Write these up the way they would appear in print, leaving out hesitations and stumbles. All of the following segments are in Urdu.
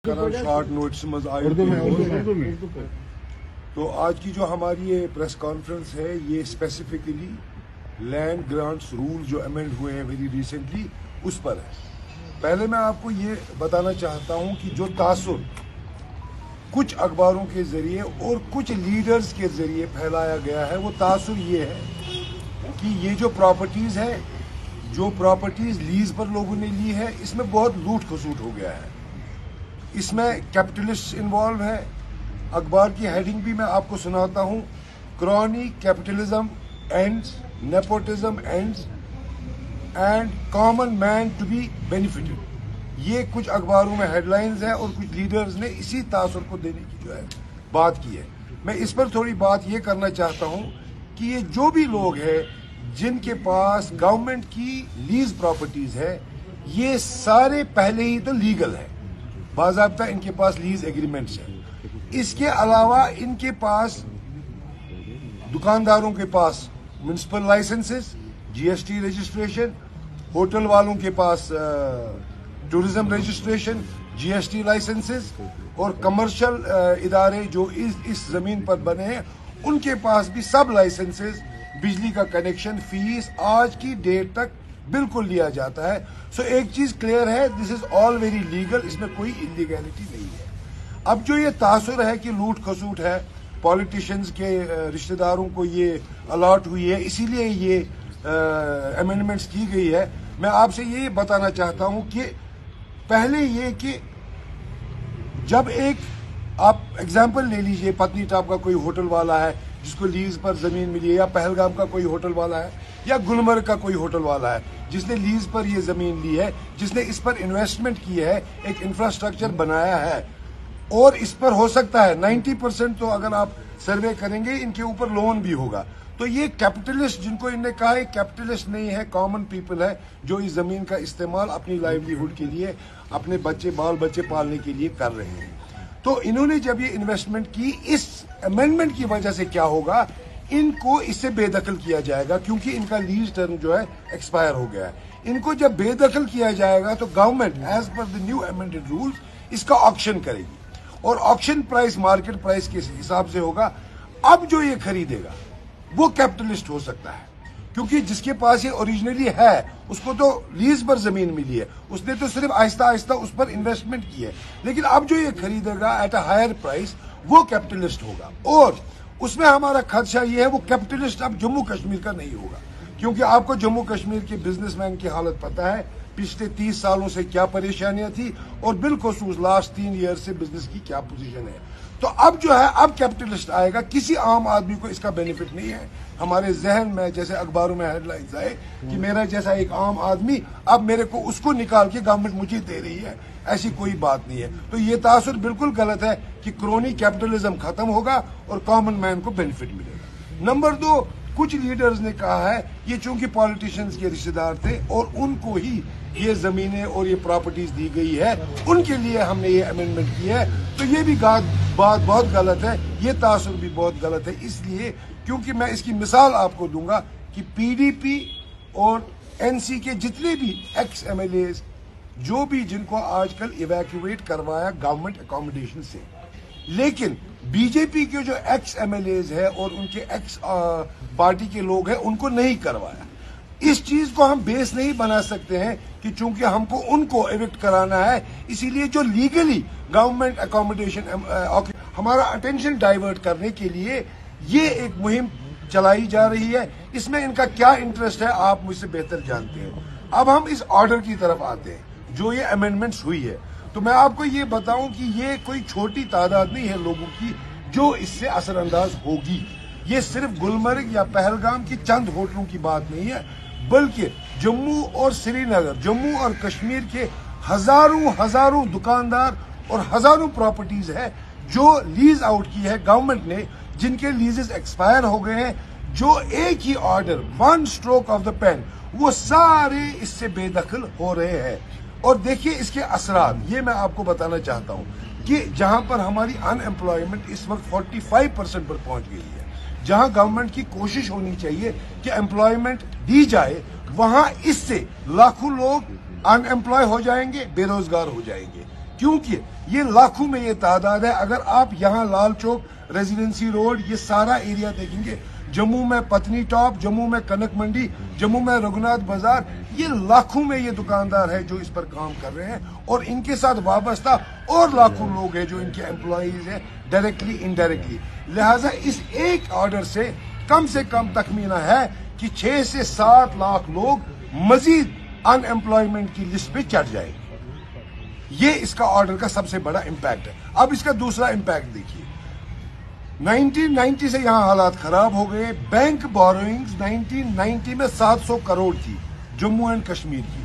شارٹ نوٹس میں تو آج کی جو ہماری یہ پریس کانفرنس ہے یہ اسپیسیفکلی لینڈ گرانٹس رول جو امینڈ ہوئے ہیں ویری ریسنٹلی اس پر ہے۔ پہلے میں آپ کو یہ بتانا چاہتا ہوں کہ جو تاثر کچھ اخباروں کے ذریعے اور کچھ لیڈرز کے ذریعے پھیلایا گیا ہے وہ تاثر یہ ہے کہ یہ جو پراپرٹیز ہے جو پراپرٹیز لیز پر لوگوں نے لی ہے اس میں بہت لوٹ کھسوٹ ہو گیا ہے، اس میں کیپٹلسٹ انوالو ہے۔ اخبار کی ہیڈنگ بھی میں آپ کو سناتا ہوں، crony capitalism ends, nepotism ends and common man to be benefited, یہ کچھ اخباروں میں ہیڈ لائنز ہیں اور کچھ لیڈرز نے اسی تاثر کو دینے کی جو ہے بات کی ہے۔ میں اس پر تھوڑی بات یہ کرنا چاہتا ہوں کہ یہ جو بھی لوگ ہیں جن کے پاس گورنمنٹ کی لیز پراپرٹیز ہے یہ سارے پہلے ہی تو لیگل ہے، باضابطہ ان کے پاس لیز ایگریمنٹس ہیں۔ اس کے علاوہ ان کے پاس دکانداروں کے پاس میونسپل لائسنسز، جی ایس ٹی رجسٹریشن، ہوٹل والوں کے پاس ٹورزم رجسٹریشن، جی ایس ٹی لائسنسز، اور کمرشل ادارے جو اس زمین پر بنے ہیں ان کے پاس بھی سب لائسنسز، بجلی کا کنیکشن، فیس آج کی ڈیٹ تک بالکل لیا جاتا ہے۔ سو ایک چیز کلیئر ہے، دس از آل ویری لیگل، اس میں کوئی انلیگیلٹی نہیں ہے۔ اب جو یہ تاثر ہے کہ لوٹ کھسوٹ ہے، پالیٹیشنز کے رشتہ داروں کو یہ الاٹ ہوئی ہے، اسی لیے یہ امینڈمنٹس کی گئی ہے، میں آپ سے یہ بتانا چاہتا ہوں کہ پہلے یہ کہ جب ایک آپ ایگزامپل لے لیجئے، پتنی ٹاپ کا کوئی ہوٹل والا ہے جس کو لیز پر زمین ملی ہے، یا پہلگام کا کوئی ہوٹل والا ہے، یا گلمرگ کا کوئی ہوٹل والا ہے جس نے لیز پر یہ زمین لی ہے، جس نے اس پر انویسٹمنٹ کی ہے، ایک انفراسٹرکچر بنایا ہے، اور اس پر ہو سکتا ہے 90% تو اگر آپ سروے کریں گے ان کے اوپر لون بھی ہوگا۔ تو یہ کیپٹلسٹ جن کو ان نے کہا ہے کیپٹلسٹ نہیں ہے، کامن پیپل ہے جو اس زمین کا استعمال اپنی لائیولیہوڈ کے لیے، اپنے بال بچے پالنے کے لیے کر رہے ہیں۔ تو انہوں نے جب یہ انویسٹمنٹ کی، اس امینڈمنٹ کی وجہ سے کیا ہوگا، ان کو اس سے بے دخل کیا جائے گا کیونکہ ان کا لیز ٹرم جو ہے ایکسپائر ہو گیا ہے۔ ان کو جب بے دخل کیا جائے گا تو گورنمنٹ ایز پر دی نیو امینڈڈ رولز اس کا آکشن کرے گی، اور آکشن پرائس مارکیٹ پرائس کے حساب سے ہوگا۔ اب جو یہ خریدے گا وہ کیپٹلسٹ ہو سکتا ہے کیونکہ جس کے پاس یہ اوریجنلی ہے اس کو تو لیز پر زمین ملی ہے، اس نے تو صرف آہستہ آہستہ اس پر انویسٹمنٹ کی ہے، لیکن اب جو یہ خریدے گا ایٹ اے ہائر پرائس وہ کیپٹلسٹ ہوگا۔ اور اس میں ہمارا خدشہ یہ ہے وہ کیپٹلسٹ اب جموں کشمیر کا نہیں ہوگا، کیونکہ آپ کو جموں کشمیر کے بزنس مین کی حالت پتہ ہے، پچھلے 30 سالوں سے کیا پریشانیاں تھی، اور بالخصوص لاسٹ 3 ایئر سے بزنس کی کیا پوزیشن ہے۔ تو اب جو ہے اب کیپٹلسٹ آئے گا، کسی عام آدمی کو اس کا بینیفٹ نہیں ہے۔ ہمارے ذہن میں جیسے اخباروں میں ہیڈ لائنز آئے کہ میرا جیسا ایک عام آدمی اب میرے کو اس کو نکال کے گورنمنٹ مجھے دے رہی ہے، ایسی کوئی بات نہیں ہے۔ تو یہ تاثر بالکل غلط ہے کہ کرونی کیپٹلزم ختم ہوگا اور کامن مین کو بینیفٹ ملے گا۔ نمبر 2، کچھ لیڈرز نے کہا ہے یہ چونکہ پالیٹیشنز کے رشتہ دار تھے اور ان کو ہی یہ زمینیں اور یہ پراپرٹیز دی گئی ہے، ان کے لیے ہم نے یہ امینڈمنٹ کی ہے، تو یہ بھی بات بہت غلط ہے، یہ تاثر بھی بہت غلط ہے۔ اس لیے کیونکہ میں اس کی مثال آپ کو دوں گا کہ پی ڈی پی اور این سی کے جتنے بھی ایکس ایم ایل ایز جو بھی جن کو آج کل ایویکویٹ کروایا گورنمنٹ اکاموڈیشن سے، لیکن بی جے پی کے جو ایکس ایم ایل ایز ہے اور ان کے ایکس پارٹی کے لوگ ہیں ان کو نہیں کروایا۔ اس چیز کو ہم بیس نہیں بنا سکتے ہیں کہ چونکہ ہم کو ان کو ایوکٹ کرانا ہے، اسی لیے جو لیگلی گورنمنٹ اکاموڈیشن ہمارا اٹینشن ڈائیورٹ کرنے کے لیے یہ ایک مہم چلائی جا رہی ہے۔ اس میں ان کا کیا انٹرسٹ ہے آپ مجھ سے بہتر جانتے ہیں۔ اب ہم اس آرڈر کی طرف آتے ہیں جو یہ امینڈمنٹس ہوئی ہے، تو میں آپ کو یہ بتاؤں کہ یہ کوئی چھوٹی تعداد نہیں ہے لوگوں کی جو اس سے اثر انداز ہوگی۔ یہ صرف گلمرگ یا پہلگام کی چند ہوٹلوں کی بات نہیں ہے، بلکہ جموں اور سری نگر، جموں اور کشمیر کے ہزاروں دکاندار اور ہزاروں پراپرٹیز ہے جو لیز آؤٹ کی ہے گورنمنٹ نے، جن کے لیزز ایکسپائر ہو گئے ہیں، جو ایک ہی order, one stroke of the pen, وہ سارے اس سے بے دخل ہو رہے ہیں۔ اور دیکھیے اس کے اثرات، یہ میں آپ کو بتانا چاہتا ہوں کہ جہاں پر ہماری ان ایمپلائمنٹ اس وقت 45% پر پہنچ گئی ہے، جہاں گورنمنٹ کی کوشش ہونی چاہیے کہ امپلائمنٹ دی جائے، وہاں اس سے لاکھوں لوگ ان ایمپلائے ہو جائیں گے، بے روزگار ہو جائیں گے۔ کیونکہ یہ لاکھوں میں یہ تعداد ہے. اگر آپ یہاں لال چوک ریزیڈنسی روڈ یہ سارا ایریا دیکھیں گے, جموں میں پتنی ٹاپ, جموں میں کنک منڈی, جموں میں رگھناتھ بازار, یہ لاکھوں میں یہ دکاندار ہے جو اس پر کام کر رہے ہیں, اور ان کے ساتھ وابستہ اور لاکھوں لوگ ہیں جو ان کے امپلائیز ہیں ڈائریکٹلی انڈائریکٹلی. لہذا اس ایک آرڈر سے کم تخمینہ ہے کہ 6 سے 7 لاکھ لوگ مزید ان امپلائمنٹ کی لسٹ پہ چڑھ جائیں گے. یہ اس کا آرڈر کا سب سے بڑا امپیکٹ ہے. اب اس کا دوسرا امپیکٹ دیکھیے. 1990 سے یہاں حالات خراب ہو گئے. بینک بوروئنگز 1990 میں 700 کروڑ تھی جموں اینڈ کشمیر کی.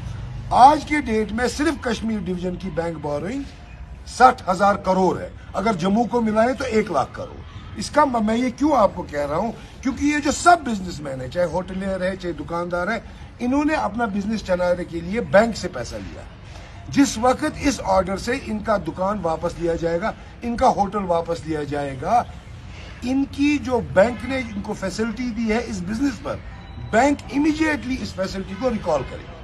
آج کے ڈیٹ میں صرف کشمیر ڈویژن کی بینک بوروئنگ 60,000 کروڑ ہے. اگر جموں کو ملائے تو 1 لاکھ کروڑ. اس کا میں یہ کیوں آپ کو کہہ رہا ہوں, کیونکہ یہ جو سب بزنس مین ہے, چاہے ہوٹلر ہے چاہے دکاندار ہے, انہوں نے اپنا بزنس چلانے کے لیے بینک سے پیسہ لیا. جس وقت اس آرڈر سے ان کا دکان واپس لیا جائے گا, ان کا ہوٹل واپس لیا جائے گا, ان کی جو بینک نے ان کو فیسلٹی دی ہے اس بزنس پر, بینک امیڈیٹلی اس فیسلٹی کو ریکال کرے گا.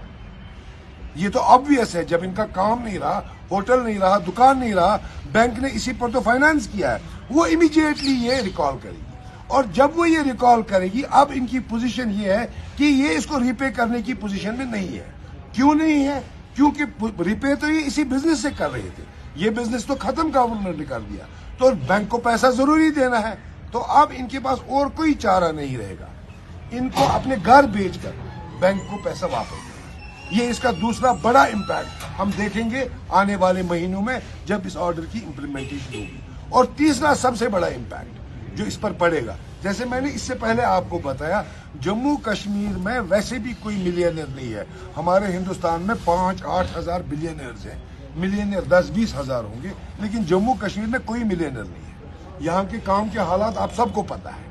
یہ تو آبویس ہے, جب ان کا کام نہیں رہا, ہوٹل نہیں رہا, دکان نہیں رہا, بینک نے اسی پر تو فائنانس کیا ہے, وہ امیڈیٹلی یہ ریکال کرے گی. اور جب وہ یہ ریکال کرے گی, اب ان کی پوزیشن یہ ہے کہ یہ اس کو ریپے کرنے کی پوزیشن میں نہیں ہے. کیوں نہیں ہے؟ کیونکہ ریپے تو یہ اسی بزنس سے کر رہے تھے. یہ بزنس تو ختم گورنمنٹ نے کر دیا, تو بینک کو پیسہ ضروری دینا ہے. تو اب ان کے پاس اور کوئی چارہ نہیں رہے گا, ان کو اپنے گھر بیچ کر بینک کو پیسہ واپس دینا. یہ اس کا دوسرا بڑا امپیکٹ ہم دیکھیں گے آنے والے مہینوں میں جب اس آرڈر کی امپلیمنٹیشن ہوگی. اور تیسرا سب سے بڑا امپیکٹ جو اس پر پڑے گا, جیسے میں نے اس سے پہلے آپ کو بتایا, جموں کشمیر میں ویسے بھی کوئی ملینئر نہیں ہے. ہمارے ہندوستان میں 5-8 ہزار بلینئرز ہیں, ملینئر 10-20 ہزار ہوں گے, لیکن جموں کشمیر میں کوئی ملینئر نہیں ہے. یہاں کے کام کے حالات آپ سب کو پتہ ہے.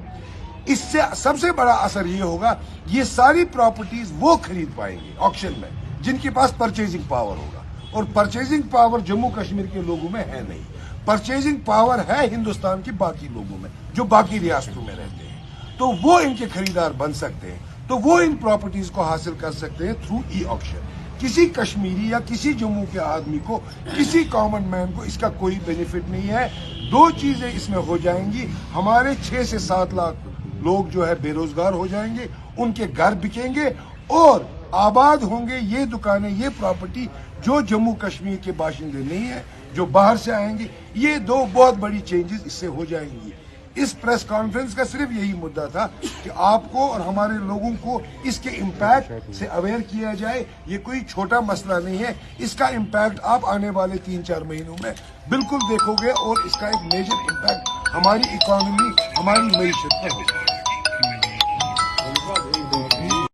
اس سے سب سے بڑا اثر یہ ہوگا, یہ ساری پراپرٹیز وہ خرید پائیں گے آکشن میں جن کے پاس پرچیزنگ پاور ہوگا, اور پرچیزنگ پاور جموں کشمیر کے لوگوں میں ہے نہیں. پرچیزنگ پاور ہے ہندوستان کے باقی لوگوں میں جو باقی ریاستوں میں رہتے ہیں, تو وہ ان کے خریدار بن سکتے ہیں, تو وہ ان پراپرٹیز کو حاصل کر سکتے ہیں تھرو ای آکشن. کسی کشمیری یا کسی جموں کے آدمی کو, کسی کامن مین کو اس کا کوئی بینیفٹ نہیں ہے. 2 چیزیں اس میں ہو جائیں گی. ہمارے 6 سے 7 لاکھ لوگ جو ہے بے روزگار ہو جائیں گے, ان کے گھر بکیں گے اور آباد ہوں گے یہ دکانیں, یہ پراپرٹی جو جموں کشمیر کے باشندے نہیں ہیں, جو باہر سے آئیں گے. یہ 2 بہت بڑی چینجز اس سے ہو جائیں گی. اس پریس کانفرنس کا صرف یہی مدعا تھا کہ آپ کو اور ہمارے لوگوں کو اس کے امپیکٹ سے اویئر کیا جائے. یہ کوئی چھوٹا مسئلہ نہیں ہے, اس کا امپیکٹ آپ آنے والے 3-4 مہینوں میں بالکل دیکھو گے, اور اس کا ایک میجر امپیکٹ ہماری اکانومی, ہماری معیشت پر ہوگا.